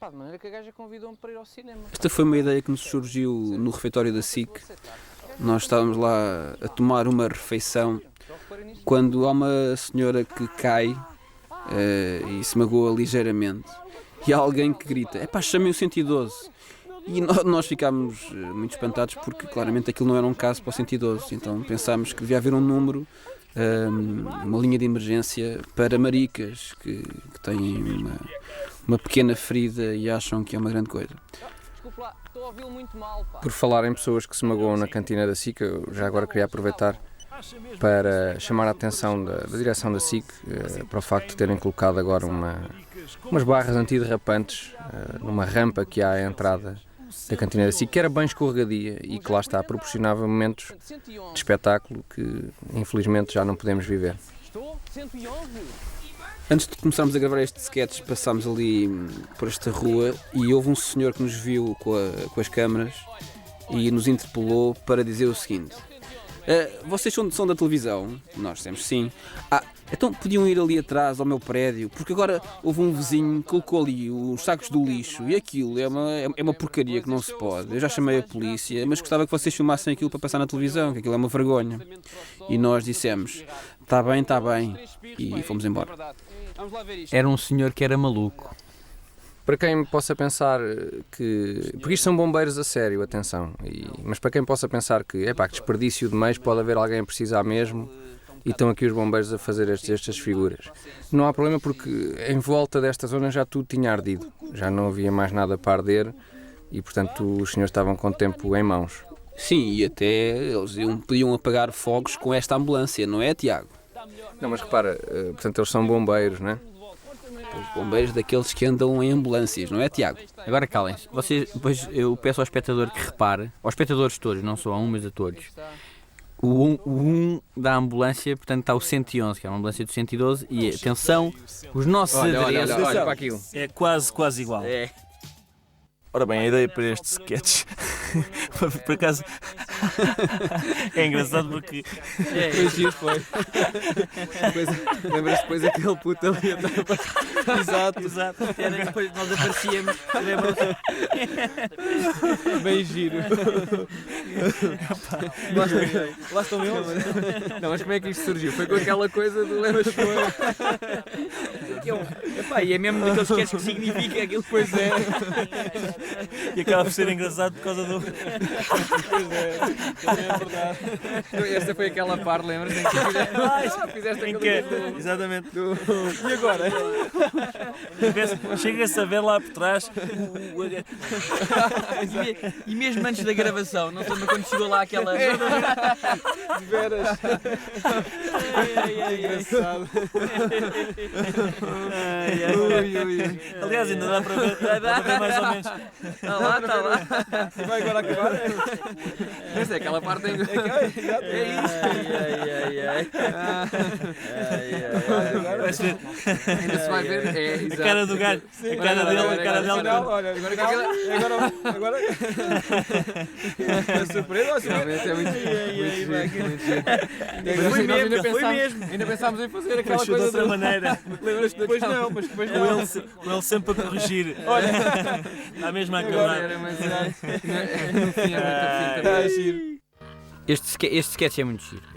Pá, de maneira que a gaja convidou-me para ir ao cinema. Esta foi uma ideia que nos surgiu no refeitório da SIC. Nós estávamos lá a tomar uma refeição quando há uma senhora que cai e se magoa ligeiramente. E há alguém que grita: epá, chamem o 112. E nós ficámos muito espantados porque claramente aquilo não era um caso para o 112. Então pensámos que devia haver um número, uma linha de emergência para maricas que têm uma pequena ferida e acham que é uma grande coisa. Desculpe lá, estou a ouvi-lo muito mal, pá. Por falar em pessoas que se magoam na cantina da SIC, eu já agora queria aproveitar para chamar a atenção da direção da SIC para o facto de terem colocado agora umas barras antiderrapantes numa rampa que há à entrada da cantina da SIC, que era bem escorregadia e que lá está, proporcionava momentos de espetáculo que infelizmente já não podemos viver. Estou? 111? Antes de começarmos a gravar este sketch, passámos ali por esta rua e houve um senhor que nos viu com as câmaras e nos interpelou para dizer o seguinte: vocês são da televisão? Nós dissemos sim. Então podiam ir ali atrás ao meu prédio, porque agora houve um vizinho que colocou ali os sacos do lixo e aquilo é uma porcaria que não se pode. Eu já chamei a polícia, mas gostava que vocês filmassem aquilo para passar na televisão, que aquilo é uma vergonha. E nós dissemos: está bem, e fomos embora. Era um senhor que era maluco. Para quem possa pensar que... Porque isto são bombeiros a sério, atenção. Mas para quem possa pensar que desperdício de meios, pode haver alguém a precisar mesmo e estão aqui os bombeiros a fazer estas figuras. Não há problema porque em volta desta zona já tudo tinha ardido. Já não havia mais nada para arder e, portanto, os senhores estavam com o tempo em mãos. Sim, e até eles podiam apagar fogos com esta ambulância, não é, Tiago? Não, mas repara, portanto, eles são bombeiros, não é? Os bombeiros daqueles que andam em ambulâncias, não é, Tiago? Agora calem-se. Depois eu peço ao espectador que repare, aos espectadores todos, não só a um, mas a todos. O 1 da ambulância, portanto, está o 111, que é uma ambulância do 112, e atenção, os nossos adereços... Olha para aquilo. É quase igual. É. Ora bem, a ideia para este sketch, por acaso, é engraçado porque... Foi giro, foi. Lembras-te depois aquele puto ali atrás? Exato. Era depois nós aparecíamos, Bem giro. Lá estão eles. Não, mas como é que isto surgiu? Foi com aquela coisa do lembras e é mesmo daqueles sketches que significa aquilo que Pois é. E acaba por ser engraçado por causa do... Pois é, também é verdade. Esta foi aquela parte, lembras-te? Em que fizeste Em aquele... que, exatamente. E agora? Chega-se a ver lá por trás E mesmo antes da gravação, não sei quando chegou lá aquela... De veras. Engraçado. Aliás, ainda dá para ver mais ou menos. Está lá. Vai agora acabar? Essa é aquela parte em... Vai ser Ainda se vai ver? a cara do gajo, a cara dela. Olha, agora... É surpresa ou realmente é muito giro. Foi mesmo. Ainda pensámos em fazer aquela Mas de coisa outra maneira. Lembras-te depois não, mas depois Com ele sempre a corrigir. Olha, a mesma a acabar. Mas no fim é muito giro. Este sketch é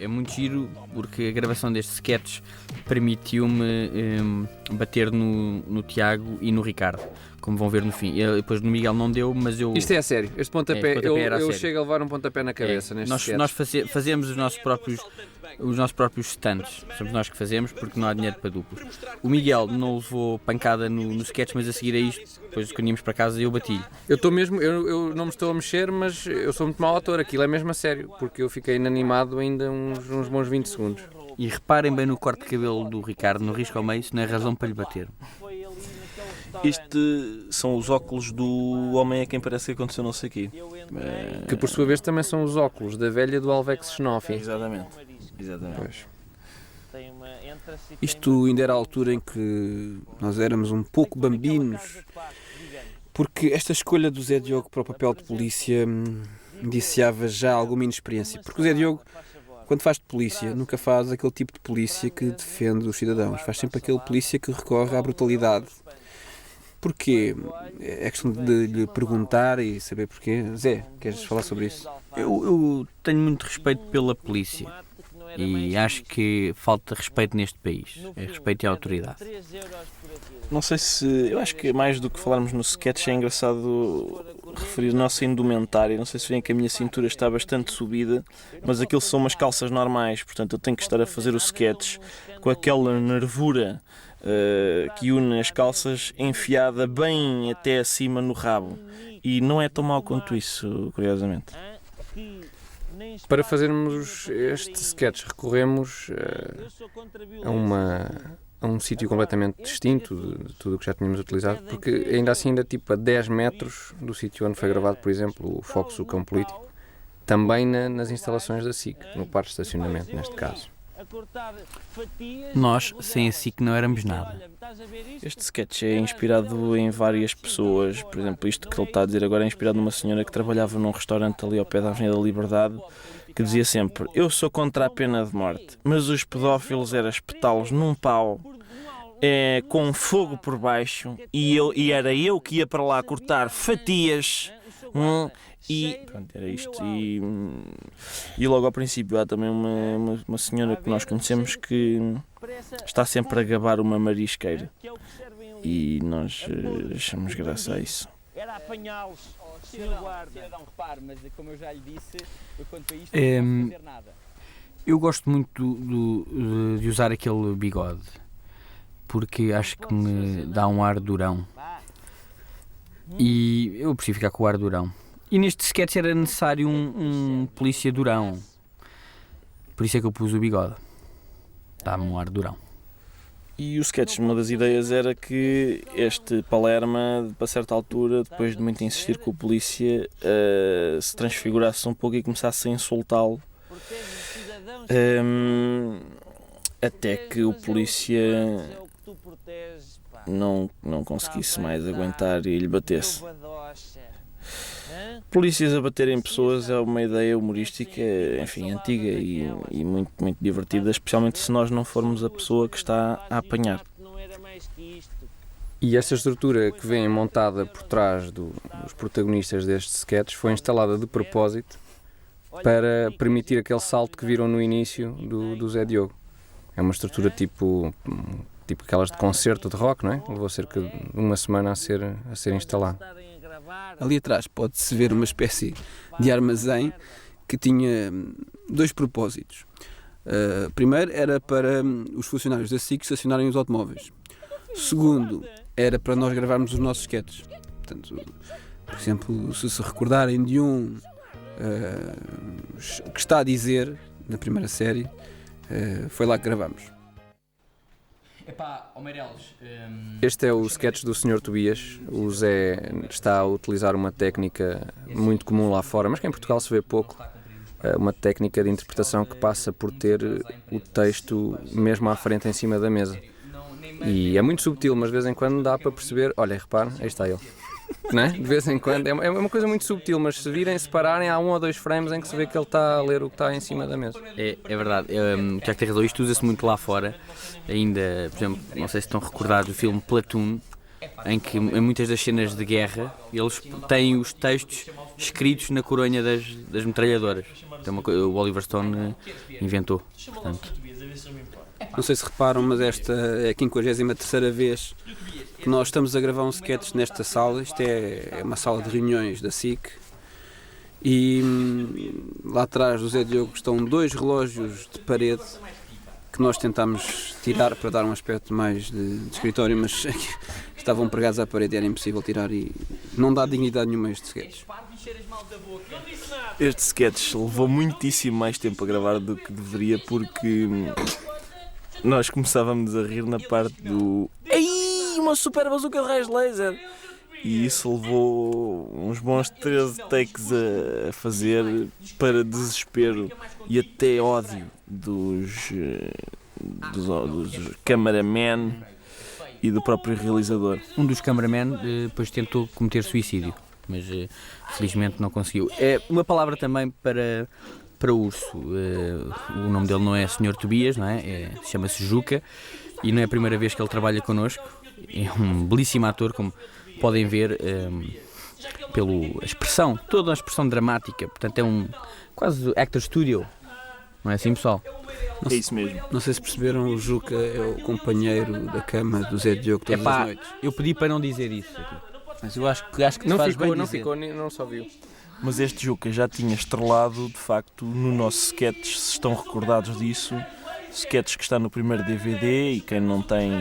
muito giro porque a gravação deste sketch permitiu-me bater no Tiago e no Ricardo, como vão ver no fim. Depois no Miguel não deu, mas eu... Isto é a sério, este pontapé, era a eu sério. chego a levar um pontapé na cabeça neste sketch. Nós fazemos os nossos próprios stunts, somos nós que fazemos porque não há dinheiro para duplos. O Miguel não levou pancada no sketch, mas a seguir a isto, depois quando íamos para casa eu bati-lhe. Eu não me estou a mexer, mas eu sou muito mau ator, aquilo é mesmo a sério, porque eu fiquei inanimado ainda uns bons 20 segundos. E reparem bem no corte de cabelo do Ricardo, no risco ao meio, isso não é razão para lhe bater. Isto são os óculos do homem a quem parece que aconteceu não sei o quê. Que por sua vez também são os óculos da velha do Alvex Xenofi. Exatamente. Pois. Isto ainda era a altura em que nós éramos um pouco bambinos, porque esta escolha do Zé Diogo para o papel de polícia indiciava já alguma inexperiência, porque o Zé Diogo, quando faz de polícia, nunca faz aquele tipo de polícia que defende os cidadãos, faz sempre aquele polícia que recorre à brutalidade. Porquê? É questão de lhe perguntar e saber porquê. Zé, queres falar sobre isso? Eu tenho muito respeito pela polícia e acho que falta respeito neste país, é respeito à autoridade. Não sei se... Eu acho que mais do que falarmos no sketch é engraçado referir a nossa indumentária. Não sei se veem que a minha cintura está bastante subida, mas aquilo são umas calças normais, portanto eu tenho que estar a fazer o sketch com aquela nervura que une as calças enfiada bem até acima no rabo. E não é tão mau quanto isso, curiosamente. Para fazermos este sketch recorremos a um sítio completamente distinto de tudo o que já tínhamos utilizado, porque ainda assim ainda tipo a 10 metros do sítio onde foi gravado, por exemplo, o Fox, o Cão Político, também nas instalações da SIC, no parque de estacionamento neste caso. Nós, sem a SIC, não éramos nada. Este sketch é inspirado em várias pessoas. Por exemplo, isto que ele está a dizer agora é inspirado numa senhora que trabalhava num restaurante ali ao pé da Avenida da Liberdade, que dizia sempre: eu sou contra a pena de morte, mas os pedófilos era espetá-los num pau com fogo por baixo e era eu que ia para lá cortar fatias. E pronto, era isto. E logo ao princípio há também uma senhora que nós conhecemos que está sempre a gabar uma marisqueira. E nós achamos graça a isso. Era apanhá-los. Cidadão, repare, mas como eu já lhe disse, eu quanto a isto não posso fazer nada. Eu gosto muito de usar aquele bigode, porque acho que me dá um ar durão. E eu prefiro ficar com o ar durão. E neste sketch era necessário um polícia durão. Por isso é que eu pus o bigode. Dá-me um ar durão. E o sketch, uma das ideias era que este Palerma, para certa altura, depois de muito insistir com o polícia, se transfigurasse um pouco e começasse a insultá-lo. Até que o polícia não conseguisse mais aguentar e lhe batesse. Polícias a baterem pessoas é uma ideia humorística, enfim, antiga e muito, muito divertida, especialmente se nós não formos a pessoa que está a apanhar. E esta estrutura que vem montada por trás dos protagonistas destes sketches foi instalada de propósito para permitir aquele salto que viram no início do Zé Diogo. É uma estrutura tipo aquelas de concerto de rock, não é? Levou cerca de uma semana a ser instalado. Ali atrás pode-se ver uma espécie de armazém que tinha dois propósitos. Primeiro era para os funcionários da SIC estacionarem os automóveis. Segundo, era para nós gravarmos os nossos sketches. Portanto, por exemplo, se recordarem de que está a dizer na primeira série, foi lá que gravámos. Epá, Meirelles, Este é o sketch do Sr. Tobias. O Zé está a utilizar uma técnica muito comum lá fora, mas que em Portugal se vê pouco. Uma técnica de interpretação que passa por ter o texto mesmo à frente em cima da mesa. E é muito subtil, mas de vez em quando dá para perceber. Olha, repare, aí está ele. Não é? De vez em quando. É uma coisa muito subtil, mas se virem, se pararem, há 1 ou 2 frames em que se vê que ele está a ler o que está em cima da mesa. é verdade, já que tem razão, isto usa-se muito lá fora. Ainda, por exemplo, não sei se estão recordados do filme Platoon, em que em muitas das cenas de guerra eles têm os textos escritos na coronha das metralhadoras. Então, o Oliver Stone inventou. Portanto. Não sei se reparam, mas esta é a 53ª vez que nós estamos a gravar um sketch nesta sala. Isto é uma sala de reuniões da SIC. E lá atrás do Zé Diogo estão 2 relógios de parede que nós tentámos tirar para dar um aspecto mais de escritório, mas estavam pregados à parede e era impossível tirar e não dá dignidade nenhuma a este sketch. Este sketch levou muitíssimo mais tempo a gravar do que deveria, porque nós começávamos a rir na parte do "Ei, uma super bazuca de raios laser!" E isso levou uns bons 13 takes a fazer, para desespero e até ódio dos cameraman e do próprio realizador. Um dos cameramen depois tentou cometer suicídio, mas felizmente não conseguiu. É uma palavra também para o urso. O nome dele não é Sr. Tobias, não é? Chama-se Juca e não é a primeira vez que ele trabalha connosco. é um belíssimo ator, como podem ver pela expressão, toda a expressão dramática. Portanto, é um quase actor studio, não é assim, pessoal? É isso mesmo. Não sei se perceberam, o Juca é o companheiro da cama do Zé Diogo todas as noites. Eu pedi para não dizer isso aqui, mas eu acho que Não faz ficou, bem não dizer. ficou, não só viu. Mas este Juca já tinha estrelado, de facto, no nosso sketch, se estão recordados disso, sketch que está no primeiro DVD, e quem não tem,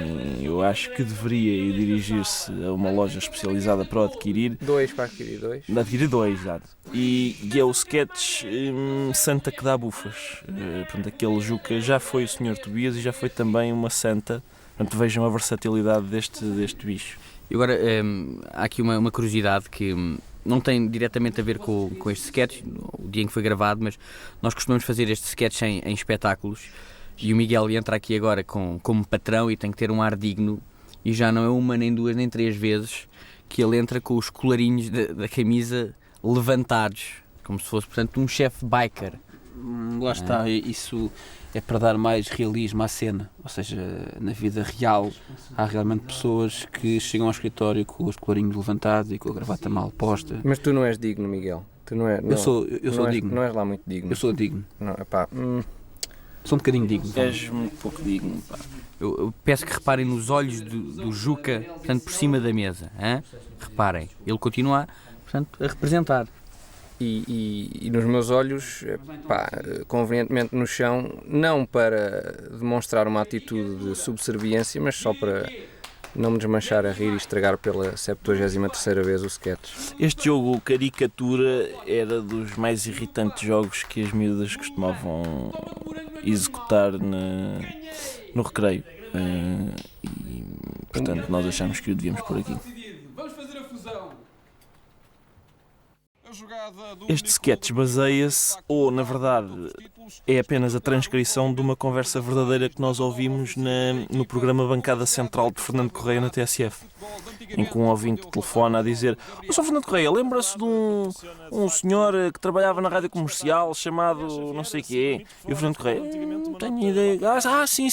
eu acho que deveria ir dirigir-se a uma loja especializada para o adquirir. 2 para adquirir 2. Adquirir 2, exato. E é o sketch Santa que dá bufas. Portanto, aquele Juca já foi o Sr. Tobias e já foi também uma santa. Portanto, vejam a versatilidade deste bicho. E agora, há aqui uma curiosidade que não tem diretamente a ver com este sketch, o dia em que foi gravado, mas nós costumamos fazer este sketch em espetáculos, e o Miguel entra aqui agora como patrão e tem que ter um ar digno, e já não é uma, nem duas, nem três vezes que ele entra com os colarinhos da camisa levantados, como se fosse, portanto, um chefe biker. Lá está, isso é para dar mais realismo à cena, ou seja, na vida real há realmente pessoas que chegam ao escritório com os colarinhos levantados e com a gravata mal posta. Mas tu não és digno, Miguel. Tu não é, não, Eu sou não és, digno. Não és lá muito digno. Eu sou digno. Não, epá, Sou um bocadinho digno. És muito pouco digno, pá. Eu peço que reparem nos olhos do Juca, portanto, por cima da mesa. Hein? Reparem, ele continua, portanto, a representar. E nos meus olhos, pá, convenientemente no chão, não para demonstrar uma atitude de subserviência, mas só para não me desmanchar a rir e estragar pela 73ª vez o sketch. Este jogo Caricatura era dos mais irritantes jogos que as miúdas costumavam executar no recreio. E, portanto, nós achamos que o devíamos pôr aqui. Vamos fazer a fusão. Este sketch baseia-se, ou na verdade é apenas a transcrição de uma conversa verdadeira que nós ouvimos no programa Bancada Central de Fernando Correia na TSF, em que um ouvinte telefona a dizer: "Ô, Sr. Fernando Correia, lembra-se de um senhor que trabalhava na rádio comercial chamado não sei quê?" E o Fernando Correia: "Não tenho ideia." Sim,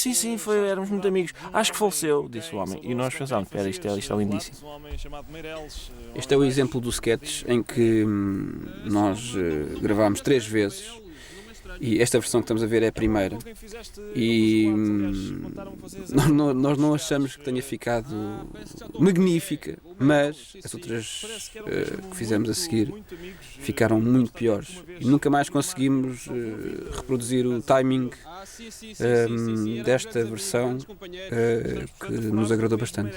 éramos muito amigos. Acho que faleceu", disse o homem. E nós pensámos: "Espera, isto é lindíssimo." Este é o exemplo do sketch em que nós gravámos 3 vezes e esta versão que estamos a ver é a primeira e nós não achamos que tenha ficado magnífica, mas as outras que fizemos a seguir ficaram muito piores e nunca mais conseguimos reproduzir o timing desta versão que nos agradou bastante.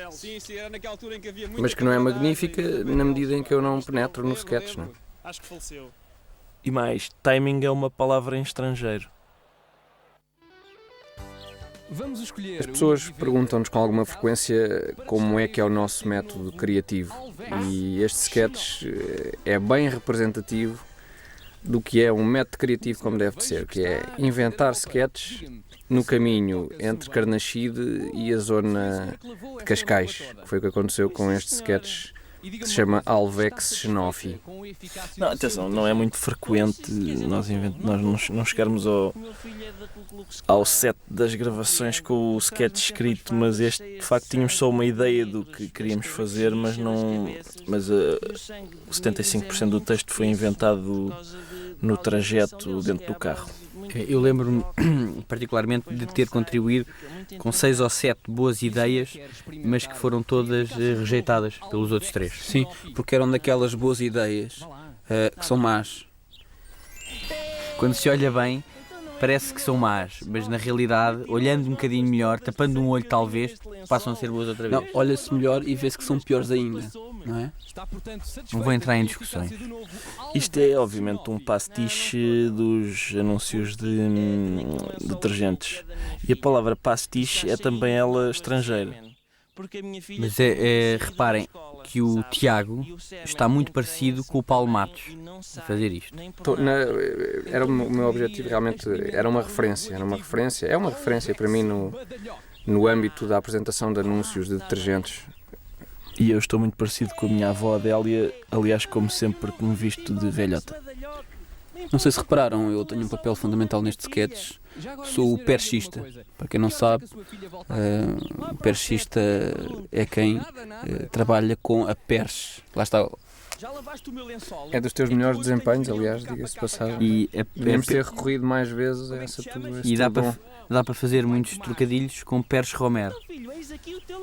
Mas que não é magnífica na medida em que eu não penetro no sketch, não? Acho que faleceu. E mais, timing é uma palavra em estrangeiro. Vamos escolher As pessoas perguntam-nos com alguma frequência como é que é o nosso método criativo, e este sketch é bem representativo do que é um método criativo como deve de ser, que é inventar sketches no caminho entre Carnaxide e a zona de Cascais, que foi o que aconteceu com este sketch que se chama Alvex Xenofi. Não, atenção, não é muito frequente nós não chegarmos ao set das gravações com o sketch escrito, mas este, de facto, tínhamos só uma ideia do que queríamos fazer, mas 75% do texto foi inventado no trajeto dentro do carro. Eu lembro-me particularmente de ter contribuído com 6 ou 7 boas ideias, mas que foram todas rejeitadas pelos outros 3. Sim, porque eram daquelas boas ideias que são más. Quando se olha bem, parece que são más, mas na realidade, olhando um bocadinho melhor, tapando um olho talvez, passam a ser boas outra vez. Não, olha-se melhor e vê-se que são piores ainda, não é? Não vou entrar em discussões. Isto é, obviamente, um pastiche dos anúncios de detergentes. E a palavra pastiche é também ela estrangeira. Mas reparem que o Tiago está muito parecido com o Paulo Matos a fazer isto. Era o meu objetivo, realmente era uma referência, é uma referência para mim no âmbito da apresentação de anúncios de detergentes. E eu estou muito parecido com a minha avó Adélia, aliás, como sempre que me visto de velhota. Não sei se repararam, eu tenho um papel fundamental neste sketch. Sou o perchista. Para quem não sabe, o perchista é quem trabalha com a perche. Lá está. É dos teus melhores desempenhos, aliás, diga-se de passagem. E Devíamos ter recorrido mais vezes a esse dá para fazer muitos trocadilhos com Perche Romero.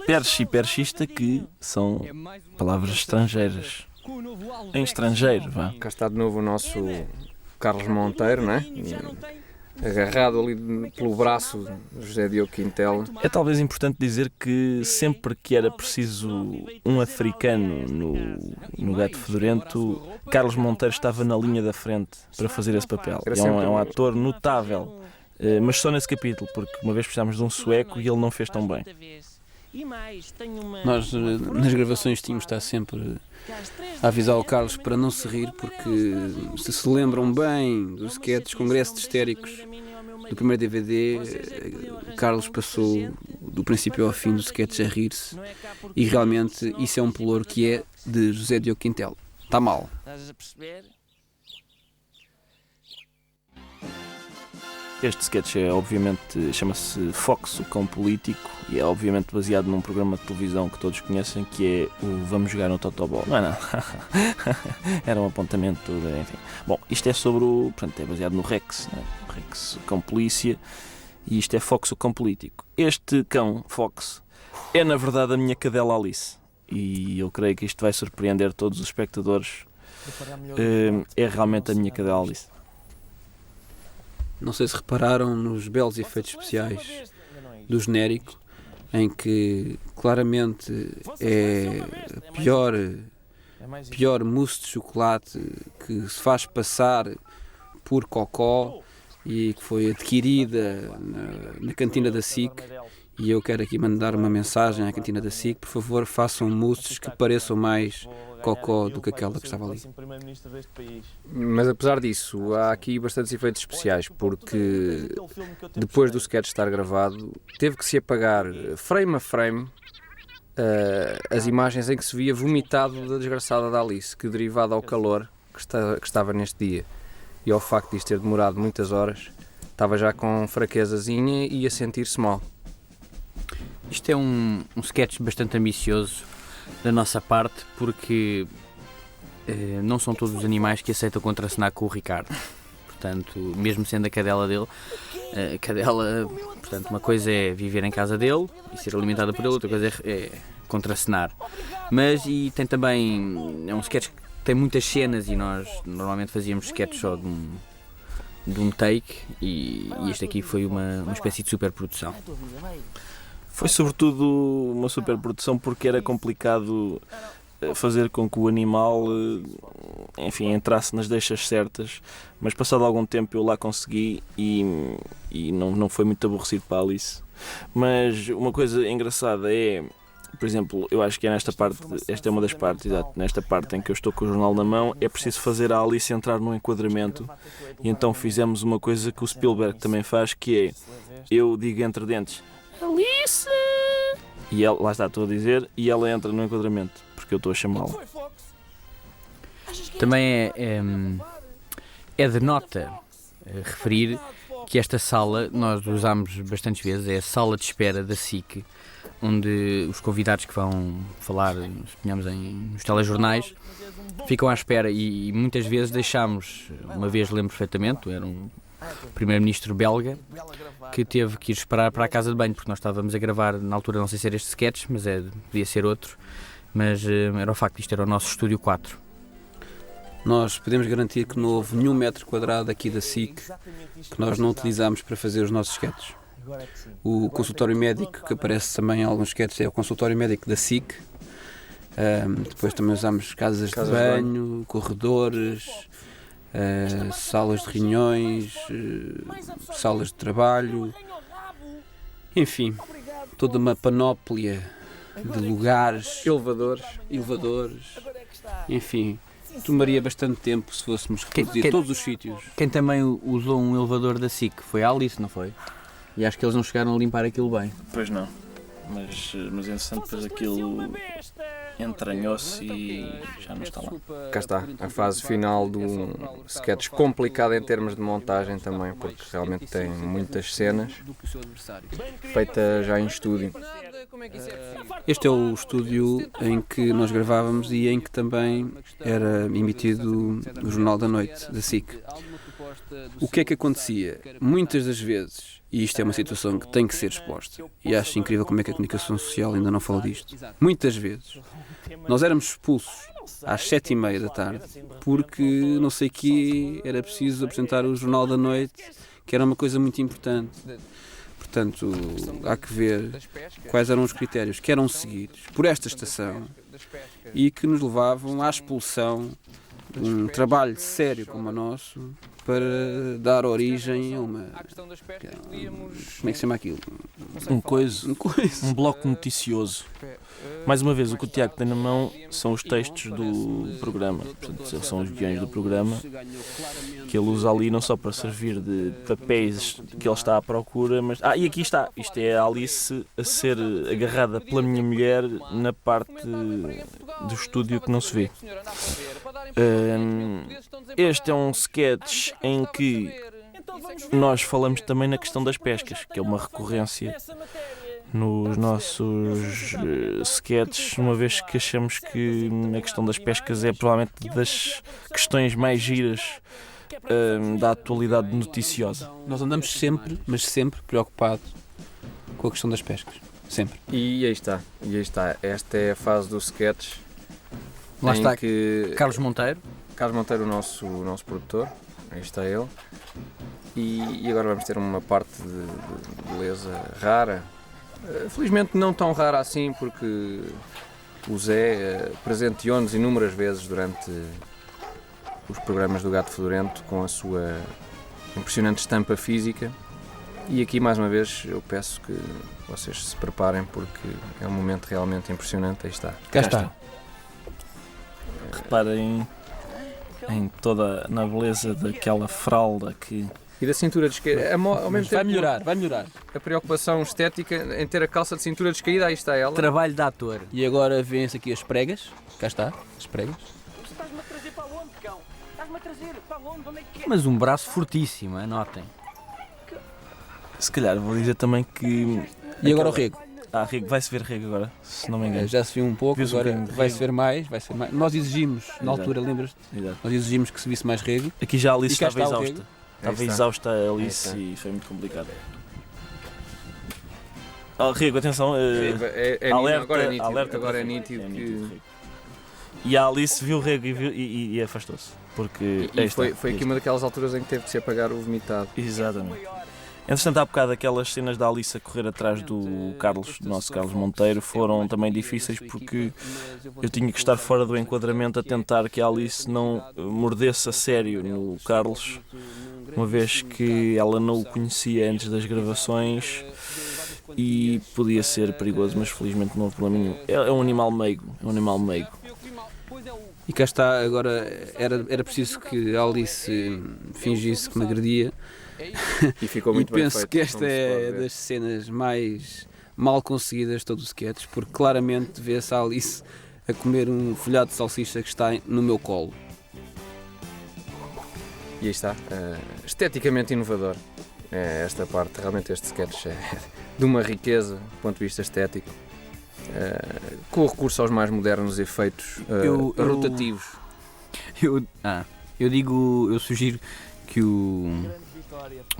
Perche e perchista, que são palavras estrangeiras. Em estrangeiro, vá. Cá está de novo o nosso Carlos Monteiro, não é? Agarrado ali pelo braço do José Diogo Quintela. É talvez importante dizer que sempre que era preciso um africano no Gato Fedorento, Carlos Monteiro estava na linha da frente para fazer esse papel. É um ator notável, mas só nesse capítulo, porque uma vez precisámos de um sueco e ele não fez tão bem. Nós, nas gravações, tínhamos de estar sempre a avisar o Carlos para não se rir, porque se lembram bem dos sketches Congresso de Histéricos do primeiro DVD, Carlos passou do princípio ao fim dos sketches a rir-se, e realmente isso é um pelouro que é de José Diogo Quintela. Está mal. Estás a perceber? Este sketch é obviamente, chama-se Fox, o Cão Político, e é obviamente baseado num programa de televisão que todos conhecem, que é o Vamos Jogar no Totobol. Não é nada. Era um apontamento, enfim. Bom, isto é sobre o... Portanto, é baseado no Rex, né? O Rex, o cão polícia, e isto é Fox, o Cão Político. Este cão, Fox, é na verdade a minha cadela Alice, e eu creio que isto vai surpreender todos os espectadores. É realmente a minha cadela Alice. Não sei se repararam nos belos efeitos especiais do genérico, em que claramente é a pior mousse de chocolate que se faz passar por cocó e que foi adquirida na cantina da SIC. E eu quero aqui mandar uma mensagem à cantina da SIC: por favor, façam mousses que pareçam mais cocó do que aquela que estava ali. Mas apesar disso, há aqui bastantes efeitos especiais, porque depois do sketch estar gravado, teve que se apagar frame a frame as imagens em que se via vomitado da desgraçada da Alice, que, derivado ao calor que estava neste dia e ao facto de isto ter demorado muitas horas, estava já com fraquezazinha e a sentir-se mal. Isto é um sketch bastante ambicioso da nossa parte, porque não são todos os animais que aceitam contracenar com o Ricardo. Portanto, mesmo sendo a cadela dele, portanto, uma coisa é viver em casa dele e ser alimentada por ele, outra coisa é contracenar. E tem também, é um sketch que tem muitas cenas, e nós normalmente fazíamos sketch só de um take, e este aqui foi uma espécie de superprodução. Foi sobretudo uma superprodução porque era complicado fazer com que o animal, enfim, entrasse nas deixas certas, mas passado algum tempo eu lá consegui e não foi muito aborrecido para a Alice. Mas uma coisa engraçada é, por exemplo, eu acho que é nesta parte, esta é uma das partes, exato, nesta parte em que eu estou com o jornal na mão, é preciso fazer a Alice entrar num enquadramento, e então fizemos uma coisa que o Spielberg também faz, que é, eu digo entre dentes, Alice! E ela, lá está, estou a dizer, e ela entra no enquadramento, porque eu estou a chamá-la. Também é de nota referir que esta sala nós usámos bastantes vezes, é a sala de espera da SIC, onde os convidados que vão falar, suponhamos, nos telejornais, ficam à espera, e muitas vezes deixámos, uma vez lembro perfeitamente, era um primeiro-ministro belga que teve que ir esperar para a casa de banho, porque nós estávamos a gravar, na altura não sei se era este sketch, mas podia ser outro, mas era o facto, isto era o nosso estúdio 4. Nós podemos garantir que não houve nenhum metro quadrado aqui da SIC que nós não utilizámos para fazer os nossos sketches. O consultório médico, que aparece também em alguns sketches, é o consultório médico da SIC. Depois também usámos casas de banho, corredores, salas de reuniões, salas de trabalho, enfim, toda uma panóplia de lugares, elevadores, enfim, tomaria bastante tempo se fôssemos reproduzir todos os sítios. Quem também usou um elevador da SIC foi a Alice, não foi? E acho que eles não chegaram a limpar aquilo bem. Pois não, mas interessante, depois aquilo entranhou-se e já não está lá. Cá está, a fase final do sketch, complicado em termos de montagem também, porque realmente tem muitas cenas, feita já em estúdio. Este é o estúdio em que nós gravávamos e em que também era emitido o Jornal da Noite, da SIC. O que é que acontecia? Muitas das vezes, e isto é uma situação que tem que ser exposta, e acho incrível como é que a comunicação social ainda não fala disto, muitas vezes nós éramos expulsos às 7h30 da tarde porque não sei que era preciso apresentar o Jornal da Noite, que era uma coisa muito importante. Portanto, há que ver quais eram os critérios que eram seguidos por esta estação e que nos levavam à expulsão de um trabalho sério como o nosso para dar origem a uma... Como é que se chama aquilo? Um coisa, Um coisa. um bloco noticioso. Mais uma vez, o que o Tiago tem na mão são os textos do programa, portanto, são os guiões do programa, que ele usa ali não só para servir de papéis que ele está à procura, mas... e aqui está, isto é a Alice a ser agarrada pela minha mulher na parte do estúdio que não se vê. Este é um sketch em que nós falamos também na questão das pescas, que é uma recorrência nos nossos sketches, uma vez que achamos que a questão das pescas é provavelmente das questões mais giras da atualidade noticiosa. Nós andamos sempre, mas sempre preocupados com a questão das pescas. Sempre. E aí está. Esta é a fase do sketch. Lá em está que Carlos Monteiro. Carlos Monteiro, o nosso produtor, aí está ele. E agora vamos ter uma parte de beleza rara. Felizmente não tão rara assim, porque o Zé presenteou-nos inúmeras vezes durante os programas do Gato Fedorento com a sua impressionante estampa física. E aqui, mais uma vez, eu peço que vocês se preparem, porque é um momento realmente impressionante. Aí está. Cá está. Reparem na beleza daquela fralda que... E da cintura descaída. Ao mesmo tempo, Vai melhorar. a preocupação estética em ter a calça de cintura descaída, aí está ela. Trabalho de ator. E agora vêm-se aqui as pregas. Cá está, as pregas. Estás-me a trazer para onde, cão? Estás-me a trazer para onde? Onde é que é? Mas um braço fortíssimo, anotem. Se calhar vou dizer também que... E agora o rego. Rego, vai-se ver rego agora, se não me engano. Já se viu um pouco, Viu-se um agora bocadinho de vai-se rego. ver mais, Nós exigimos, na Exato. altura, lembras-te? Exato. Nós exigimos que se visse mais rego. Aqui já a Alice E cá estava está o exausta. rego. Estava Aí está. exausta a Aí Alice está. e foi muito complicado. Rego, atenção. Nítido, agora é nítido. alerta Agora é para nítido rego, que... rego. E a Alice viu o rego e afastou-se. Porque E foi aqui uma daquelas alturas em que teve de se apagar o vomitado. Exatamente. Entretanto, há bocado aquelas cenas da Alice a correr atrás do Carlos, do nosso Carlos Monteiro, foram também difíceis porque eu tinha que estar fora do enquadramento a tentar que a Alice não mordesse a sério no Carlos, uma vez que ela não o conhecia antes das gravações e podia ser perigoso, mas felizmente não houve problema nenhum. É um animal meigo, E cá está, agora era preciso que a Alice fingisse que me agredia. E ficou E muito bem penso feito. que esta como se pode é ver. das cenas mais mal conseguidas de todo o sketch, porque claramente vê-se a Alice a comer um folhado de salsicha que está no meu colo. E aí está, esteticamente inovador. Esta parte, realmente este sketch é de uma riqueza do ponto de vista estético, com o recurso aos mais modernos efeitos rotativos. Eu sugiro que o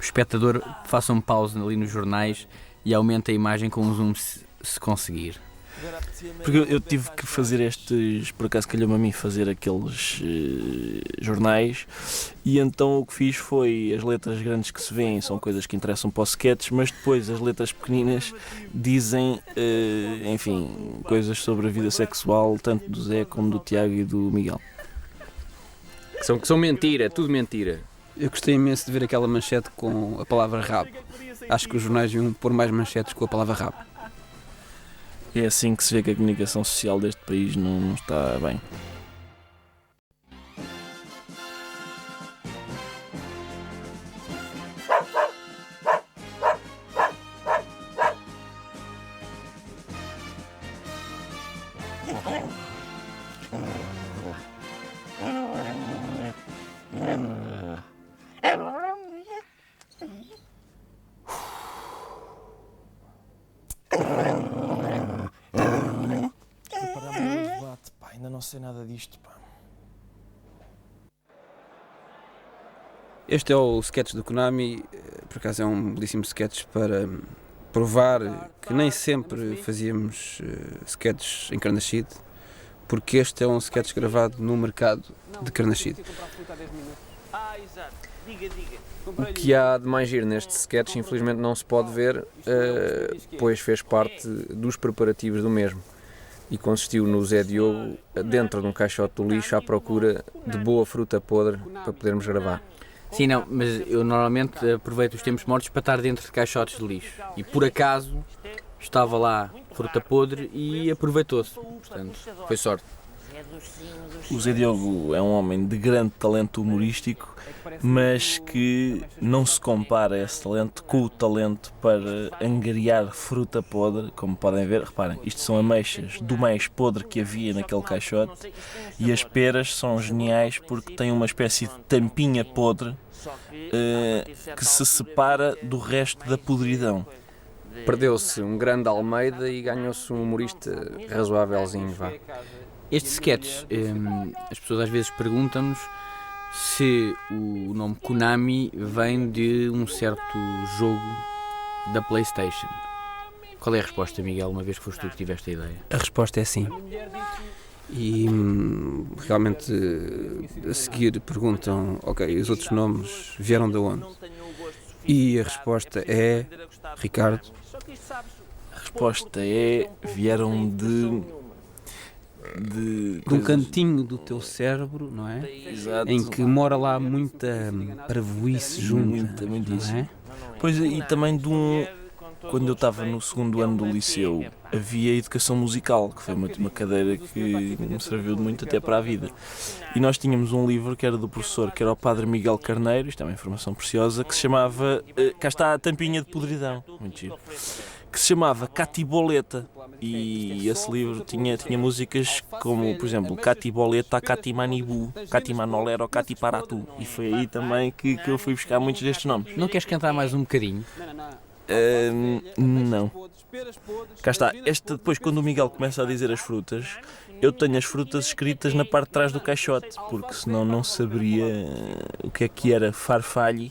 espectador faça um pause ali nos jornais e aumente a imagem com um zoom se conseguir. Porque eu tive que fazer estes, por acaso calhou-me a mim fazer aqueles jornais, e então o que fiz foi, as letras grandes que se vêem são coisas que interessam para o sketch, mas depois as letras pequeninas dizem, enfim, coisas sobre a vida sexual, tanto do Zé como do Tiago e do Miguel. Que são mentira, tudo mentira. Eu gostei imenso de ver aquela manchete com a palavra rabo. Acho que os jornais iam pôr mais manchetes com a palavra rabo. É assim que se vê que a comunicação social deste país não está bem. sei nada disto, pá. Este é o sketch do Konami, por acaso é um belíssimo sketch para provar que nem sempre fazíamos sketches em Carnaxide, porque este é um sketch gravado no mercado de Carnaxide. O que há de mais giro neste sketch, infelizmente não se pode ver, pois fez parte dos preparativos do mesmo e consistiu no Zé Diogo dentro de um caixote do lixo à procura de boa fruta podre para podermos gravar. Sim, não, mas eu normalmente aproveito os tempos mortos para estar dentro de caixotes de lixo. E por acaso estava lá fruta podre e aproveitou-se. Portanto, foi sorte. O Zé Diogo é um homem de grande talento humorístico, mas que não se compara esse talento com o talento para angariar fruta podre. Como podem ver, reparem, isto são ameixas do mais podre que havia naquele caixote, e as peras são geniais porque têm uma espécie de tampinha podre que se separa do resto da podridão. Perdeu-se um grande Almeida e ganhou-se um humorista razoávelzinho, vá. Este sketch, as pessoas às vezes perguntam-nos se o nome Konami vem de um certo jogo da PlayStation. Qual é a resposta, Miguel, uma vez que foste tu que tiveste a ideia? A resposta é sim. E realmente a seguir perguntam, ok, os outros nomes vieram de onde? E a resposta é, Ricardo, A resposta é: vieram de de um coisas- cantinho do teu cérebro, não é? Exato. Em que mora lá muita parvoíce junta, muitíssimo. não é? Pois, e também quando eu estava no segundo ano do liceu, havia educação musical, que foi uma cadeira que me serviu de muito até para a vida. E nós tínhamos um livro que era do professor, que era o Padre Miguel Carneiro, isto é uma informação preciosa, que se chamava, cá está a tampinha de podridão, muito giro, que se chamava Catiboleta. E esse livro tinha músicas como, por exemplo, Catiboleta, Catimanibu, Catimanolero, Catiparatu. E foi aí também que eu fui buscar muitos destes nomes. Não queres cantar mais um bocadinho? Não. Cá está. Depois, quando o Miguel começa a dizer as frutas, eu tenho as frutas escritas na parte de trás do caixote, porque senão não saberia o que era farfalho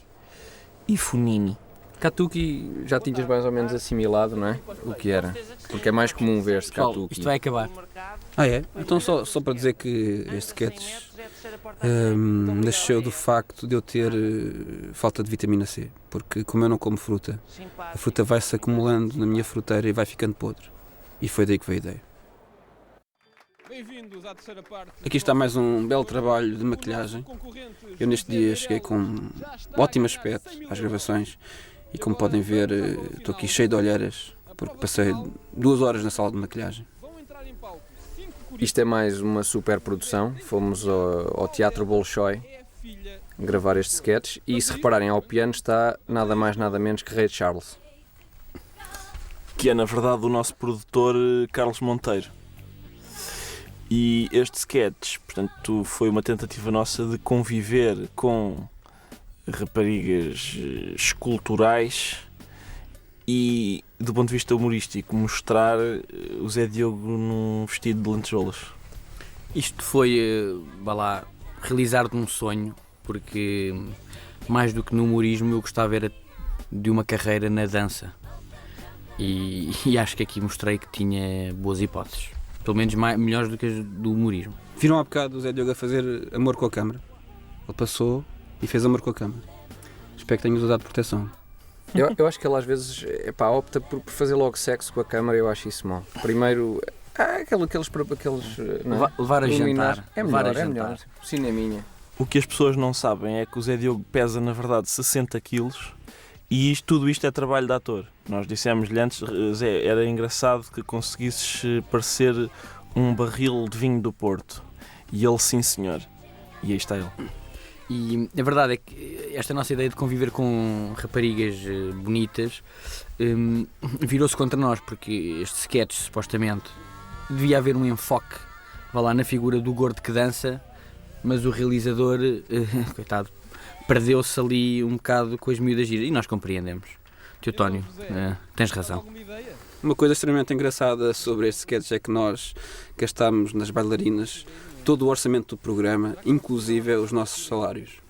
e funini. Catuki já tinhas mais ou menos assimilado, não é? O que era? Porque é mais comum ver-se Pessoal, Catuki. isto vai acabar. Ah é? Então só para dizer que este sketch nasceu do facto de eu ter falta de vitamina C, porque como eu não como fruta, a fruta vai-se acumulando na minha fruteira e vai ficando podre. E foi daí que veio a ideia. Bem-vindos à terceira parte. Aqui está mais um belo trabalho de maquilhagem. Eu neste dia cheguei com ótimo aspecto às gravações e como podem ver estou aqui cheio de olheiras porque passei 2 horas na sala de maquilhagem. Vão entrar em palco 5 Isto é mais uma super produção. Fomos ao Teatro Bolshoi gravar este sketch e, se repararem, ao piano está nada mais nada menos que Ray Charles. Que é, na verdade, o nosso produtor Carlos Monteiro. E este sketch, portanto, foi uma tentativa nossa de conviver com raparigas esculturais e, do ponto de vista humorístico, mostrar o Zé Diogo num vestido de lantejoulas. Isto foi, vá lá, realizar de um sonho, porque mais do que no humorismo eu gostava era de uma carreira na dança. E acho que aqui mostrei que tinha boas hipóteses. Pelo menos melhores do que as do humorismo. Viram há bocado o Zé Diogo a fazer amor com a câmara? Ele passou e fez amor com a câmara. Espero que tenhas usado proteção. Eu acho que ele às vezes opta por fazer logo sexo com a câmara. Eu acho isso mal. Primeiro, aqueles não é? Levar a Iluminar. jantar. É levar melhor, a é jantar. melhor. Cineminha. O que as pessoas não sabem é que o Zé Diogo pesa, na verdade, 60 quilos e tudo isto é trabalho de ator. Nós dissemos-lhe antes, Zé, era engraçado que conseguisses parecer um barril de vinho do Porto. E ele, sim senhor. E aí está ele. E a verdade é que esta nossa ideia de conviver com raparigas bonitas virou-se contra nós, porque este sketch, supostamente, devia haver um enfoque, vá lá, na figura do gordo que dança, mas o realizador, coitado, perdeu-se ali um bocado com as miúdas giras, e nós compreendemos. Teutónio, tens razão. Alguma ideia? Uma coisa extremamente engraçada sobre este sketch é que nós gastámos nas bailarinas todo o orçamento do programa, inclusive os nossos salários.